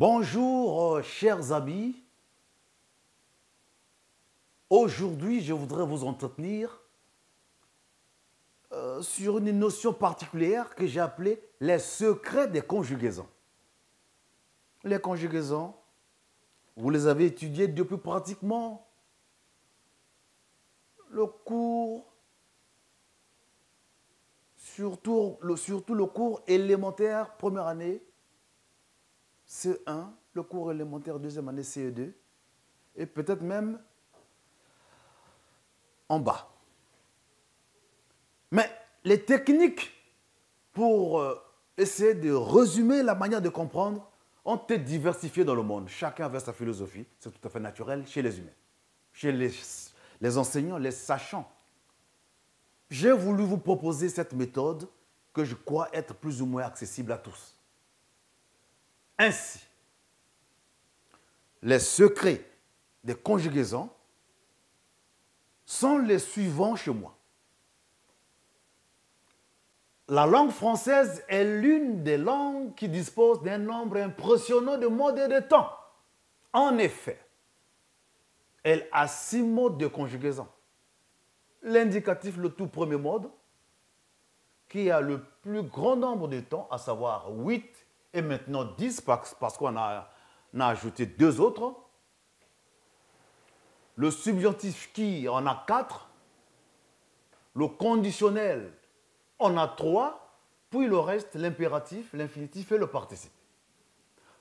Bonjour, chers amis. Aujourd'hui, je voudrais vous entretenir sur une notion particulière que j'ai appelée les secrets des conjugaisons. Les conjugaisons, vous les avez étudiées depuis pratiquement le cours, surtout le cours élémentaire première année, CE1, le cours élémentaire deuxième année CE2, et peut-être même en bas. Mais les techniques pour essayer de résumer la manière de comprendre ont été diversifiées dans le monde. Chacun avait sa philosophie, c'est tout à fait naturel chez les humains, chez les enseignants, les sachants. J'ai voulu vous proposer cette méthode que je crois être plus ou moins accessible à tous. Ainsi, les secrets des conjugaisons sont les suivants chez moi. La langue française est l'une des langues qui dispose d'un nombre impressionnant de modes et de temps. En effet, elle a 6 modes de conjugaison. L'indicatif, le tout premier mode, qui a le plus grand nombre de temps, à savoir 8 et maintenant 10, parce qu'on a ajouté 2 autres. Le subjonctif qui en a 4. Le conditionnel en a 3. Puis le reste, l'impératif, l'infinitif et le participe.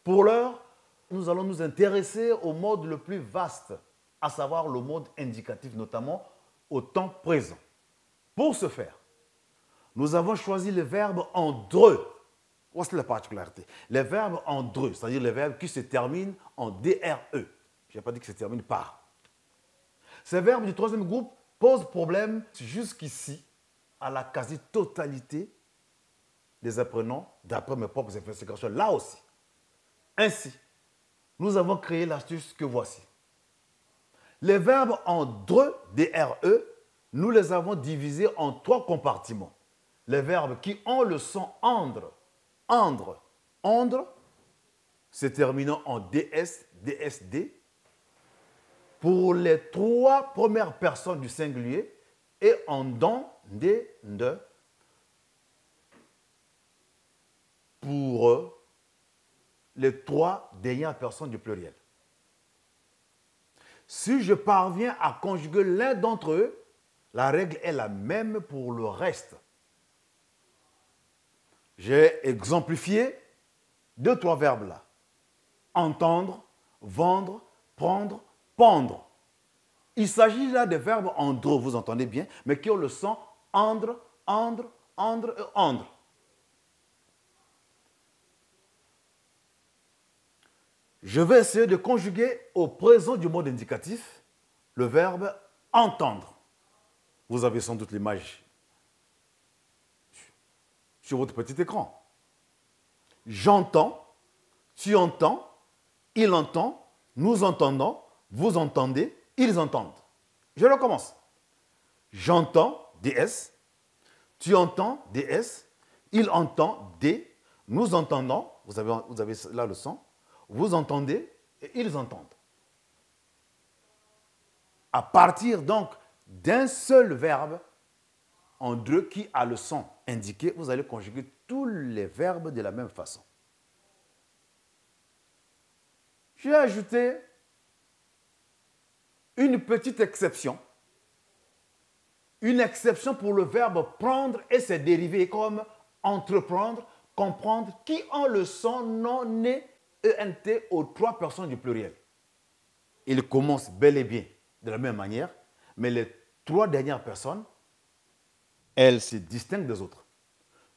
Pour l'heure, nous allons nous intéresser au mode le plus vaste, à savoir le mode indicatif, notamment au temps présent. Pour ce faire, nous avons choisi le verbe en dreux. Voici la particularité. Les verbes en dreux, c'est-à-dire les verbes qui se terminent en DRE. Je n'ai pas dit que se terminent par. Ces verbes du troisième groupe posent problème jusqu'ici à la quasi-totalité des apprenants, d'après mes propres investigations, là aussi. Ainsi, nous avons créé l'astuce que voici. Les verbes en DRE, DRE, nous les avons divisés en 3 compartiments. Les verbes qui ont le son andre, andre, andre, se terminant en DS, DSD, pour les 3 premières personnes du singulier, et en don, D, de, pour les 3 dernières personnes du pluriel. Si je parviens à conjuguer l'un d'entre eux, la règle est la même pour le reste. J'ai exemplifié 2-3 verbes là. Entendre, vendre, prendre, pendre. Il s'agit là des verbes en dreux, vous entendez bien, mais qui ont le son andre, andre, andre et andre. Je vais essayer de conjuguer au présent du mode indicatif le verbe entendre. Vous avez sans doute l'image sur votre petit écran. J'entends, tu entends, il entend, nous entendons, vous entendez, ils entendent. Je recommence. J'entends, DS, tu entends, DS, il entend, D, nous entendons, vous avez là le son, vous entendez et ils entendent. À partir donc d'un seul verbe en dreux qui a le son indiqué, vous allez conjuguer tous les verbes de la même façon. J'ai ajouté une petite exception. Une exception pour le verbe prendre et ses dérivés comme entreprendre, comprendre, qui ont le son non-né ENT aux 3 personnes du pluriel. Il commence bel et bien de la même manière, mais les 3 dernières personnes, elles se distinguent des autres.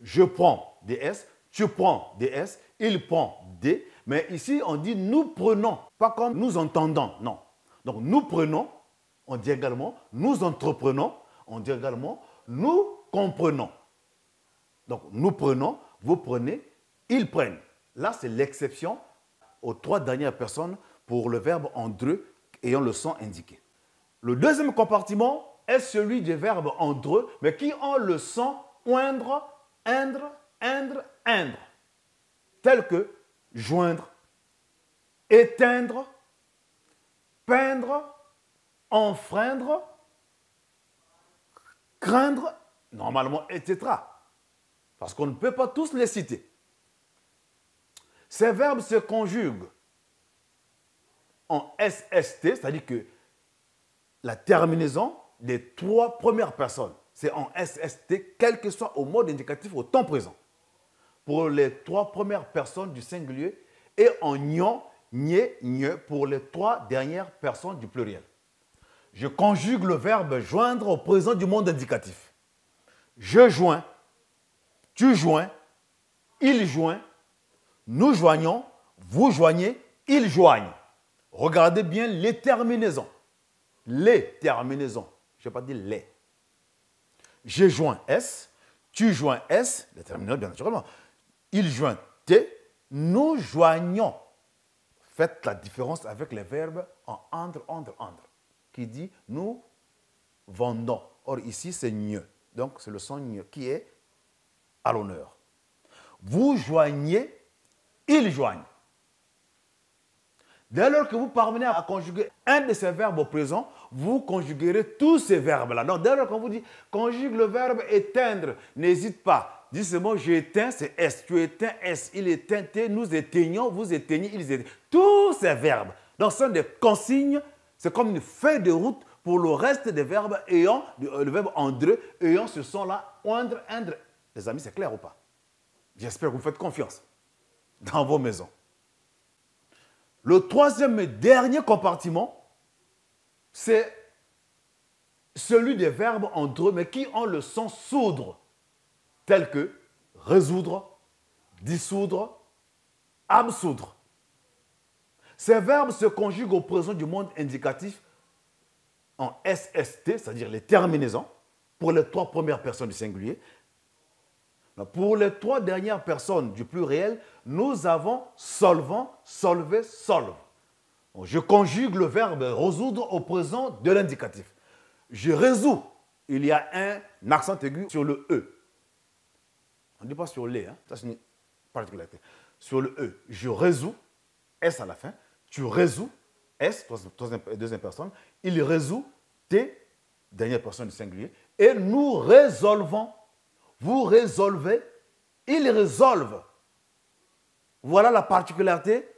Je prends DS, tu prends DS, il prend D, mais ici on dit nous prenons, pas comme nous entendons, non. Donc nous prenons, on dit également nous entreprenons, on dit également nous comprenons. Donc nous prenons, vous prenez, ils prennent. Là c'est l'exception aux 3 dernières personnes pour le verbe en dreux ayant le son indiqué. Le deuxième compartiment est celui des verbes en dreux, mais qui ont le son oindre, indre, indre, indre, tel que joindre, éteindre, peindre, enfreindre, craindre, normalement, etc. Parce qu'on ne peut pas tous les citer. Ces verbes se conjuguent en SST, c'est-à-dire que la terminaison des trois premières personnes, c'est en SST, quel que soit au mode indicatif au temps présent. Pour les trois premières personnes du singulier et en nion, nié, nye pour les trois dernières personnes du pluriel. Je conjugue le verbe joindre au présent du monde indicatif. Je joins, tu joins, il joint, nous joignons, vous joignez, ils joignent. Regardez bien les terminaisons. Les terminaisons. Je n'ai pas dit les. Je joins S, tu joins S, les terminaisons bien naturellement. Il joint T, nous joignons. Faites la différence avec les verbes en andre, qui dit nous vendons. Or ici c'est mieux. Donc c'est le son mieux qui est à l'honneur. Vous joignez, ils joignent. Dès lors que vous parvenez à conjuguer un de ces verbes au présent, vous conjuguerez tous ces verbes-là. Donc, dès lors qu'on vous dit conjugue le verbe éteindre, n'hésite pas. Dis seulement j'éteins, c'est S. Tu éteins S. Il éteint T. Nous éteignons, vous éteignez, ils éteignent. Tous ces verbes. Donc, ce sont des consignes. C'est comme une feuille de route pour le reste des verbes ayant, le verbe andre, ayant ce son-là, oindre, indre. Les amis, c'est clair ou pas? J'espère que vous faites confiance dans vos maisons. Le troisième et dernier compartiment, c'est celui des verbes entre eux, mais qui ont le son sourdre, tels que résoudre, dissoudre, absoudre. Ces verbes se conjuguent au présent du monde indicatif en SST, c'est-à-dire les terminaisons, pour les trois premières personnes du singulier. Pour les trois dernières personnes du pluriel, nous avons solvant, solver, solve. Je conjugue le verbe résoudre au présent de l'indicatif. Je résous. Il y a un accent aigu sur le E. On ne dit pas sur les, hein? Ça c'est une particularité. Sur le E. Je résous, S à la fin. Tu résous, S, deuxième personne. Il résout, T, dernière personne du singulier. Et nous résolvons. Vous résolvez, ils résolvent. Voilà la particularité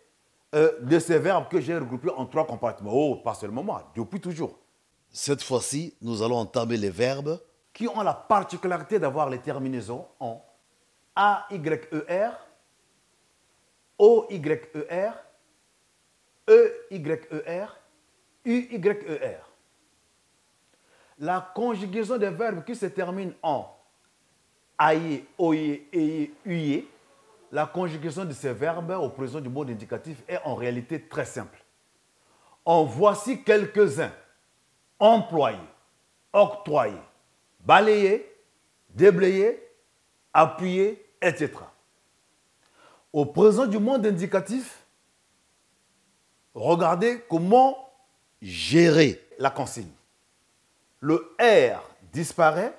de ces verbes que j'ai regroupés en trois compartiments. Oh, pas seulement moi, depuis toujours. Cette fois-ci, nous allons entamer les verbes Qui ont la particularité d'avoir les terminaisons en A-Y-E-R, O-Y-E-R, E-Y-E-R, U-Y-E-R. La conjugaison des verbes qui se terminent en aïe, oye, eye, uye, la conjugaison de ces verbes au présent du mode indicatif est en réalité très simple. En voici quelques-uns. Employer, octroyer, balayer, déblayer, appuyer, etc. Au présent du monde indicatif, regardez comment gérer, la consigne. Le R disparaît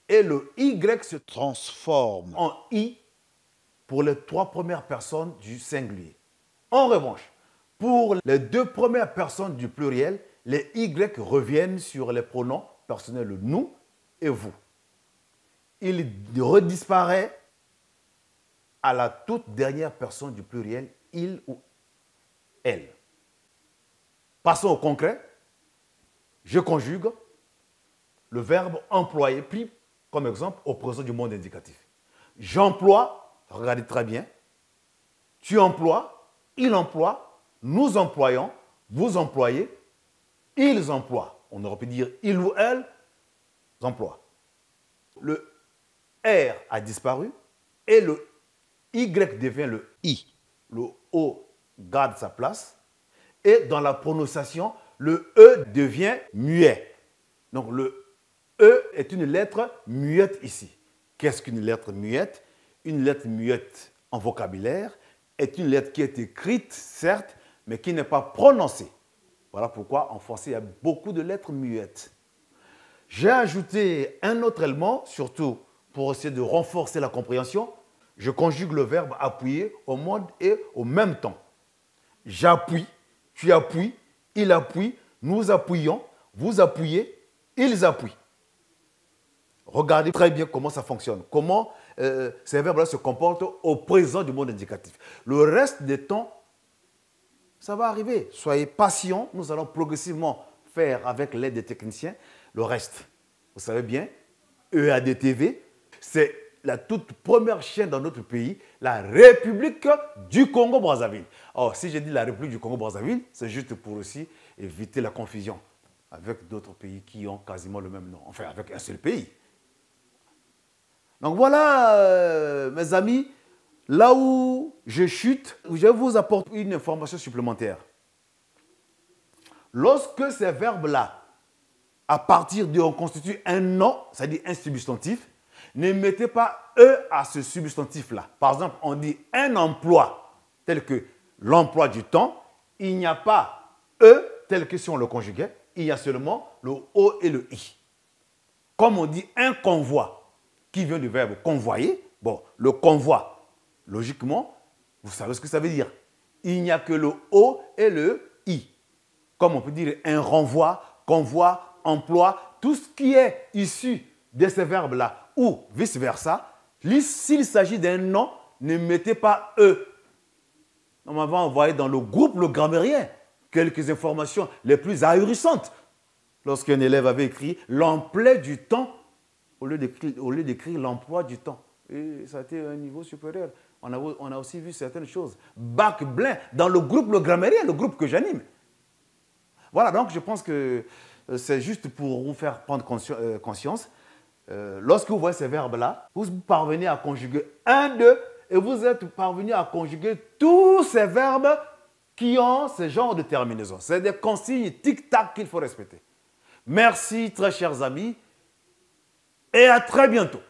et le Y se transforme en I pour les trois premières personnes du singulier. En revanche, pour les deux premières personnes du pluriel, les Y reviennent sur les pronoms personnels nous et vous. Il redisparaît à la toute dernière personne du pluriel, il ou elle. Passons au concret. Je conjugue le verbe employer, pris comme exemple au présent du monde indicatif. J'emploie, regardez très bien, tu emploies, il emploie, nous employons, vous employez, ils emploient. On aurait pu dire il ou elle emploie. Le R a disparu et le Y devient le I. Le O garde sa place et dans la prononciation, le E devient muet. Donc le E est une lettre muette ici. Qu'est-ce qu'une lettre muette? Une lettre muette en vocabulaire est une lettre qui est écrite, certes, mais qui n'est pas prononcée. Voilà pourquoi en français, il y a beaucoup de lettres muettes. J'ai ajouté un autre élément, surtout pour essayer de renforcer la compréhension. Je conjugue le verbe appuyer au mode et au même temps. j'appuie, tu appuies, il appuie, nous appuyons, vous appuyez, ils appuient. Regardez très bien comment ça fonctionne, comment ces verbes-là se comportent au présent du mode indicatif. Le reste des temps, ça va arriver. Soyez patients, nous allons progressivement faire avec l'aide des techniciens le reste. Vous savez bien, EADTV, c'est la toute première chaîne dans notre pays, la République du Congo-Brazzaville. Alors, si j'ai dit la République du Congo-Brazzaville, c'est juste pour aussi éviter la confusion avec d'autres pays qui ont quasiment le même nom. Enfin, avec un seul pays. Donc voilà, mes amis, là où je chute, je vous apporte une information supplémentaire. Lorsque ces verbes-là, à partir de on constitue un nom, c'est-à-dire un substantif, ne mettez pas E à ce substantif-là. Par exemple, on dit un emploi, tel que l'emploi du temps, il n'y a pas E tel que si on le conjuguait, il y a seulement le O et le I. Comme on dit un convoi, qui vient du verbe convoyer, bon, le convoi, logiquement, vous savez ce que ça veut dire. Il n'y a que le O et le I. Comme on peut dire un renvoi, convoi, emploi, tout ce qui est issu de ces verbes-là, ou vice-versa, s'il s'agit d'un nom, ne mettez pas E. On va envoyer dans le groupe le grammairien quelques informations les plus ahurissantes. Lorsqu'un élève avait écrit l'emploi du temps, au lieu d'écrire l'emploi du temps. Et ça a été un niveau supérieur. On a aussi vu certaines choses. Bac blanc dans le groupe le grammairien, le groupe que j'anime. Voilà, donc je pense que c'est juste pour vous faire prendre conscience. Lorsque vous voyez ces verbes-là, vous parvenez à conjuguer un d'eux et vous êtes parvenu à conjuguer tous ces verbes qui ont ce genre de terminaison. C'est des consignes tic-tac qu'il faut respecter. Merci, très chers amis, et à très bientôt.